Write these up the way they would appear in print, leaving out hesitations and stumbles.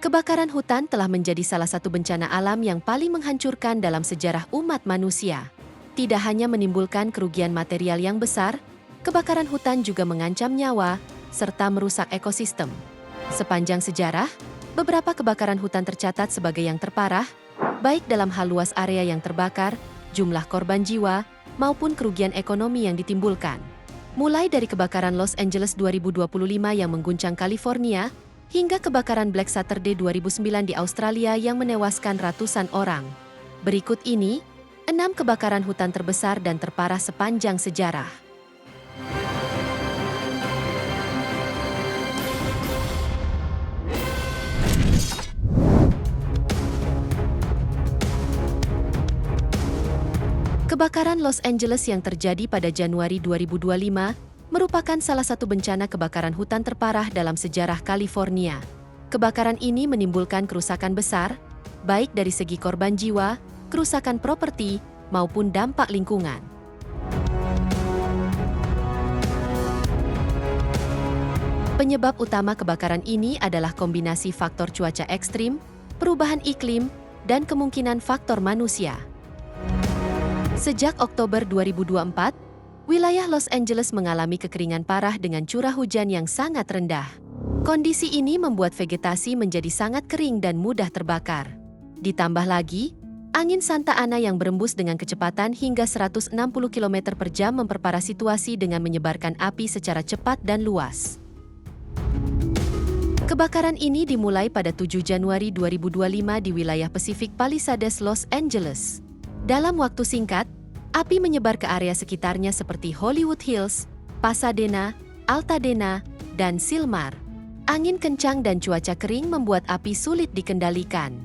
Kebakaran hutan telah menjadi salah satu bencana alam yang paling menghancurkan dalam sejarah umat manusia. Tidak hanya menimbulkan kerugian material yang besar, kebakaran hutan juga mengancam nyawa, serta merusak ekosistem. Sepanjang sejarah, beberapa kebakaran hutan tercatat sebagai yang terparah, baik dalam hal luas area yang terbakar, jumlah korban jiwa, maupun kerugian ekonomi yang ditimbulkan. Mulai dari kebakaran Los Angeles 2025 yang mengguncang California, hingga kebakaran Black Saturday 2009 di Australia yang menewaskan ratusan orang. Berikut ini, 6 kebakaran hutan terbesar dan terparah sepanjang sejarah. Kebakaran Los Angeles yang terjadi pada Januari 2025 merupakan salah satu bencana kebakaran hutan terparah dalam sejarah California. Kebakaran ini menimbulkan kerusakan besar, baik dari segi korban jiwa, kerusakan properti, maupun dampak lingkungan. Penyebab utama kebakaran ini adalah kombinasi faktor cuaca ekstrim, perubahan iklim, dan kemungkinan faktor manusia. Sejak Oktober 2024, wilayah Los Angeles mengalami kekeringan parah dengan curah hujan yang sangat rendah. Kondisi ini membuat vegetasi menjadi sangat kering dan mudah terbakar. Ditambah lagi, angin Santa Ana yang berembus dengan kecepatan hingga 160 km per jam memperparah situasi dengan menyebarkan api secara cepat dan luas. Kebakaran ini dimulai pada 7 Januari 2025 di wilayah Pacific Palisades, Los Angeles. Dalam waktu singkat, api menyebar ke area sekitarnya seperti Hollywood Hills, Pasadena, Altadena, dan Silmar. Angin kencang dan cuaca kering membuat api sulit dikendalikan.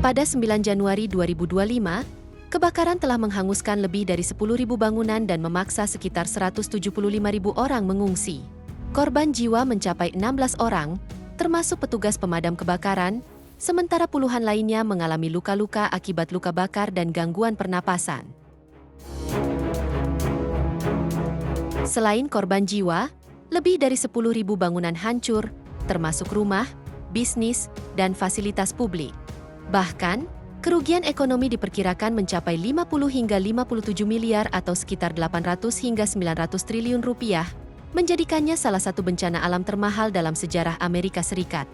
Pada 9 Januari 2025, kebakaran telah menghanguskan lebih dari 10.000 bangunan dan memaksa sekitar 175.000 orang mengungsi. Korban jiwa mencapai 16 orang, termasuk petugas pemadam kebakaran, sementara puluhan lainnya mengalami luka-luka akibat luka bakar dan gangguan pernapasan. Selain korban jiwa, lebih dari 10.000 bangunan hancur, termasuk rumah, bisnis, dan fasilitas publik. Bahkan, kerugian ekonomi diperkirakan mencapai 50 hingga 57 miliar atau sekitar 800 hingga 900 triliun rupiah, menjadikannya salah satu bencana alam termahal dalam sejarah Amerika Serikat.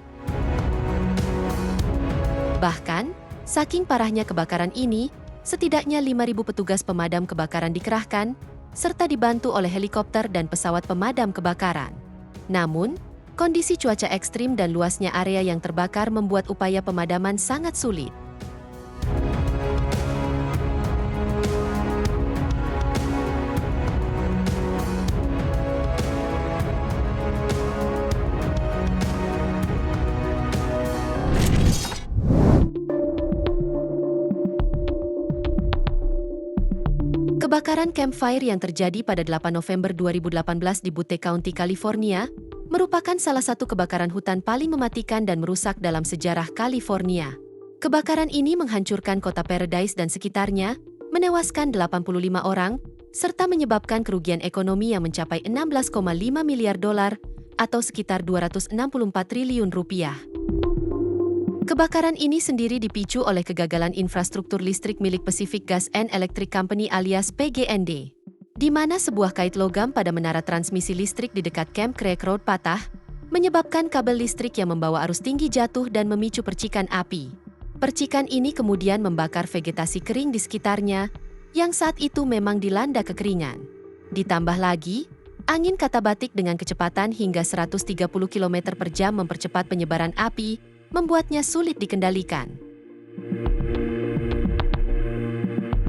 Bahkan, saking parahnya kebakaran ini, setidaknya 5.000 petugas pemadam kebakaran dikerahkan, serta dibantu oleh helikopter dan pesawat pemadam kebakaran. Namun, kondisi cuaca ekstrim dan luasnya area yang terbakar membuat upaya pemadaman sangat sulit. Kebakaran Camp Fire yang terjadi pada 8 November 2018 di Butte County, California, merupakan salah satu kebakaran hutan paling mematikan dan merusak dalam sejarah California. Kebakaran ini menghancurkan kota Paradise dan sekitarnya, menewaskan 85 orang, serta menyebabkan kerugian ekonomi yang mencapai 16,5 miliar dolar atau sekitar 264 triliun rupiah. Kebakaran ini sendiri dipicu oleh kegagalan infrastruktur listrik milik Pacific Gas and Electric Company alias PGND, di mana sebuah kait logam pada menara transmisi listrik di dekat Camp Creek Road patah, menyebabkan kabel listrik yang membawa arus tinggi jatuh dan memicu percikan api. Percikan ini kemudian membakar vegetasi kering di sekitarnya, yang saat itu memang dilanda kekeringan. Ditambah lagi, angin katabatik dengan kecepatan hingga 130 km per jam mempercepat penyebaran api, membuatnya sulit dikendalikan.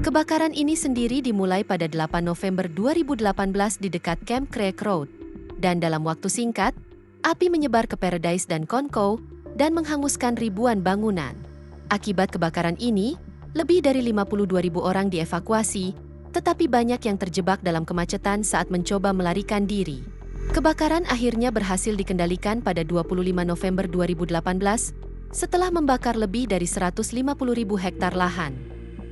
Kebakaran ini sendiri dimulai pada 8 November 2018 di dekat Camp Creek Road, dan dalam waktu singkat, api menyebar ke Paradise dan Concoe dan menghanguskan ribuan bangunan. Akibat kebakaran ini, lebih dari 52.000 orang dievakuasi, tetapi banyak yang terjebak dalam kemacetan saat mencoba melarikan diri. Kebakaran akhirnya berhasil dikendalikan pada 25 November 2018 setelah membakar lebih dari 150.000 hektar lahan.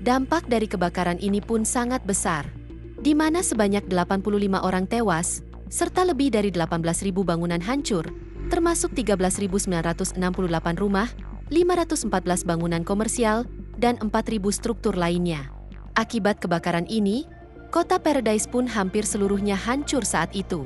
Dampak dari kebakaran ini pun sangat besar, di mana sebanyak 85 orang tewas, serta lebih dari 18.000 bangunan hancur, termasuk 13.968 rumah, 514 bangunan komersial, dan 4.000 struktur lainnya. Akibat kebakaran ini, kota Paradise pun hampir seluruhnya hancur saat itu.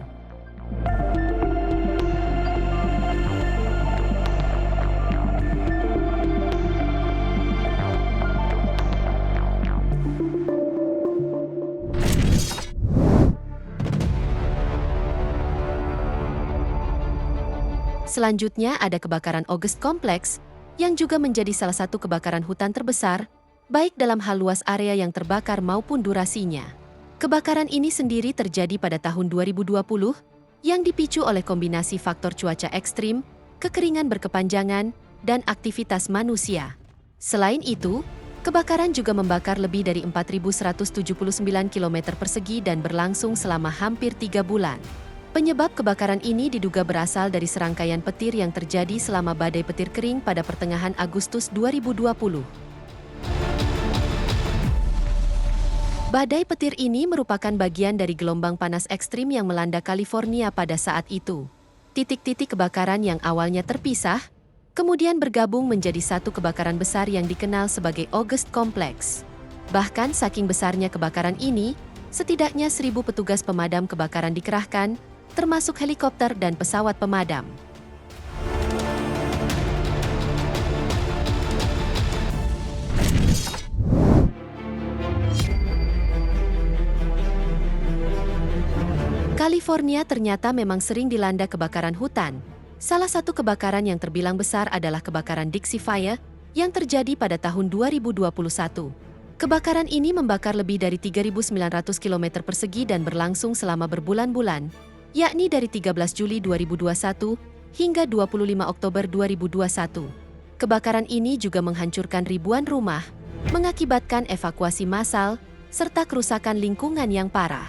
Selanjutnya ada kebakaran August Complex, yang juga menjadi salah satu kebakaran hutan terbesar, baik dalam hal luas area yang terbakar maupun durasinya. Kebakaran ini sendiri terjadi pada tahun 2020, yang dipicu oleh kombinasi faktor cuaca ekstrim, kekeringan berkepanjangan, dan aktivitas manusia. Selain itu, kebakaran juga membakar lebih dari 4.179 km persegi dan berlangsung selama hampir 3 bulan. Penyebab kebakaran ini diduga berasal dari serangkaian petir yang terjadi selama badai petir kering pada pertengahan Agustus 2020. Badai petir ini merupakan bagian dari gelombang panas ekstrim yang melanda California pada saat itu. Titik-titik kebakaran yang awalnya terpisah, kemudian bergabung menjadi satu kebakaran besar yang dikenal sebagai August Complex. Bahkan saking besarnya kebakaran ini, setidaknya 1.000 petugas pemadam kebakaran dikerahkan, termasuk helikopter dan pesawat pemadam. California ternyata memang sering dilanda kebakaran hutan. Salah satu kebakaran yang terbilang besar adalah kebakaran Dixie Fire yang terjadi pada tahun 2021. Kebakaran ini membakar lebih dari 3.900 km persegi dan berlangsung selama berbulan-bulan, yakni dari 13 Juli 2021 hingga 25 Oktober 2021. Kebakaran ini juga menghancurkan ribuan rumah, mengakibatkan evakuasi massal, serta kerusakan lingkungan yang parah.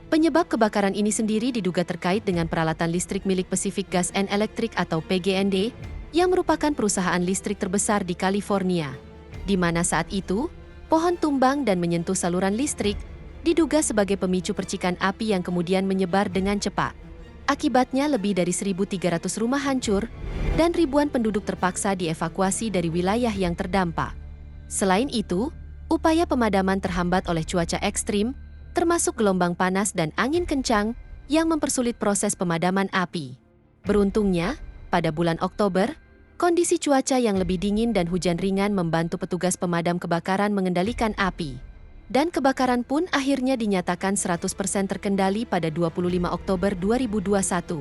Penyebab kebakaran ini sendiri diduga terkait dengan peralatan listrik milik Pacific Gas and Electric atau PG&E, yang merupakan perusahaan listrik terbesar di California, di mana saat itu, pohon tumbang dan menyentuh saluran listrik, diduga sebagai pemicu percikan api yang kemudian menyebar dengan cepat. Akibatnya lebih dari 1.300 rumah hancur, dan ribuan penduduk terpaksa dievakuasi dari wilayah yang terdampak. Selain itu, upaya pemadaman terhambat oleh cuaca ekstrim, termasuk gelombang panas dan angin kencang, yang mempersulit proses pemadaman api. Beruntungnya, pada bulan Oktober, kondisi cuaca yang lebih dingin dan hujan ringan membantu petugas pemadam kebakaran mengendalikan api. Dan kebakaran pun akhirnya dinyatakan 100% terkendali pada 25 Oktober 2021.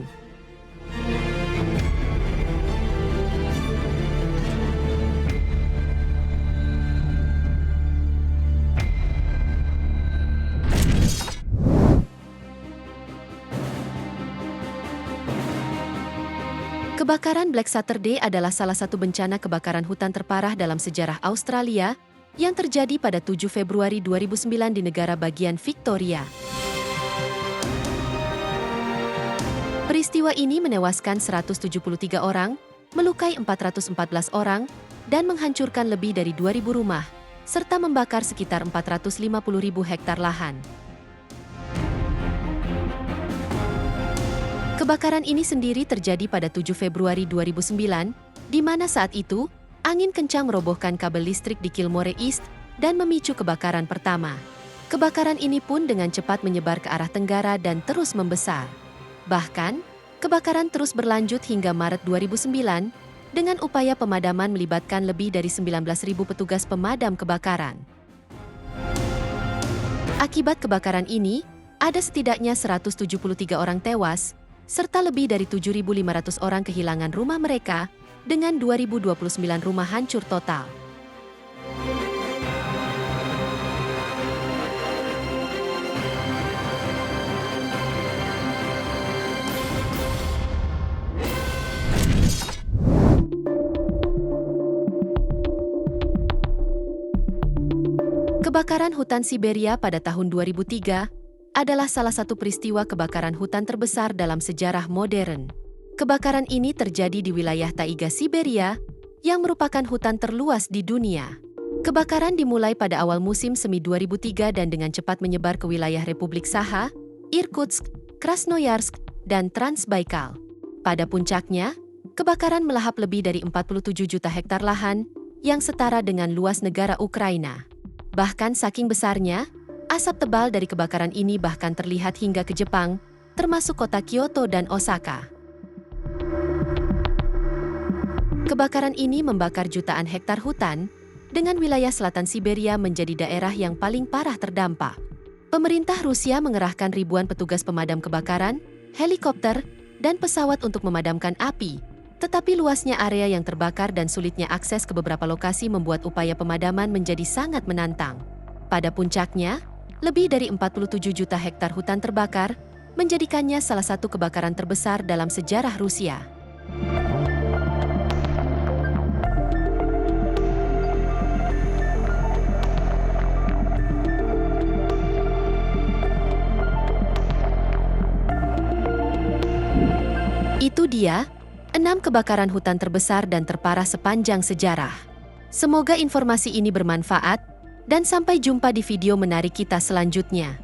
Kebakaran Black Saturday adalah salah satu bencana kebakaran hutan terparah dalam sejarah Australia, yang terjadi pada 7 Februari 2009 di negara bagian Victoria. Peristiwa ini menewaskan 173 orang, melukai 414 orang, dan menghancurkan lebih dari 2.000 rumah, serta membakar sekitar 450.000 hektar lahan. Kebakaran ini sendiri terjadi pada 7 Februari 2009, di mana saat itu, angin kencang merobohkan kabel listrik di Kilmore East dan memicu kebakaran pertama. Kebakaran ini pun dengan cepat menyebar ke arah tenggara dan terus membesar. Bahkan, kebakaran terus berlanjut hingga Maret 2009 dengan upaya pemadaman melibatkan lebih dari 19.000 petugas pemadam kebakaran. Akibat kebakaran ini, ada setidaknya 173 orang tewas, serta lebih dari 7.500 orang kehilangan rumah mereka, dengan 2.029 rumah hancur total. Kebakaran hutan Siberia pada tahun 2003 adalah salah satu peristiwa kebakaran hutan terbesar dalam sejarah modern. Kebakaran ini terjadi di wilayah taiga Siberia, yang merupakan hutan terluas di dunia. Kebakaran dimulai pada awal musim semi 2003 dan dengan cepat menyebar ke wilayah Republik Sakha, Irkutsk, Krasnoyarsk, dan Transbaikal. Pada puncaknya, kebakaran melahap lebih dari 47 juta hektar lahan, yang setara dengan luas negara Ukraina. Bahkan saking besarnya, asap tebal dari kebakaran ini bahkan terlihat hingga ke Jepang, termasuk kota Kyoto dan Osaka. Kebakaran ini membakar jutaan hektar hutan, dengan wilayah selatan Siberia menjadi daerah yang paling parah terdampak. Pemerintah Rusia mengerahkan ribuan petugas pemadam kebakaran, helikopter, dan pesawat untuk memadamkan api. Tetapi luasnya area yang terbakar dan sulitnya akses ke beberapa lokasi membuat upaya pemadaman menjadi sangat menantang. Pada puncaknya, lebih dari 47 juta hektar hutan terbakar, menjadikannya salah satu kebakaran terbesar dalam sejarah Rusia. Itu dia, 6 kebakaran hutan terbesar dan terparah sepanjang sejarah. Semoga informasi ini bermanfaat, dan sampai jumpa di video menarik kita selanjutnya.